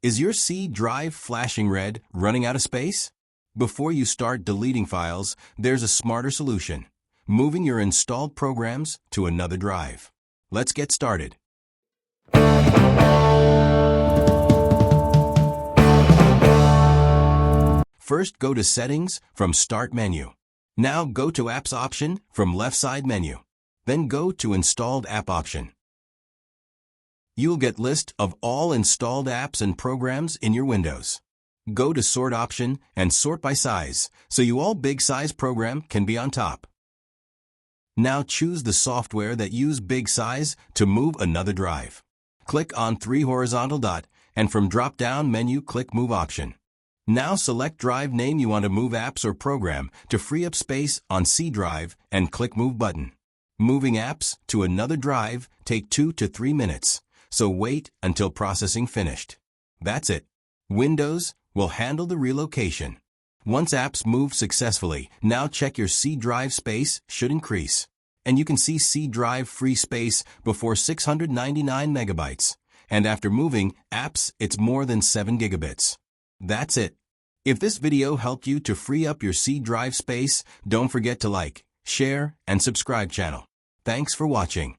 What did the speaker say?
Is your C drive flashing red, running out of space? Before you start deleting files, there's a smarter solution: moving your installed programs to another drive. Let's get started. First, go to Settings from Start menu. Now go to Apps option from left side menu. Then go to Installed App option. You'll get list of all installed apps and programs in your Windows. Go to Sort option and sort by size, so you all big size program can be on top. Now choose the software that use big size to move another drive. Click on 3 horizontal dot, and from drop-down menu click Move option. Now select drive name you want to move apps or program to free up space on C drive and click Move button. Moving apps to another drive take 2 to 3 minutes, so wait until processing finished. That's it. Windows will handle the relocation. Once apps move successfully, now check your C drive space should increase. And you can see C drive free space before 699 megabytes. And after moving apps, it's more than 7 gigabits. That's it. If this video helped you to free up your C drive space, don't forget to like, share, and subscribe channel. Thanks for watching.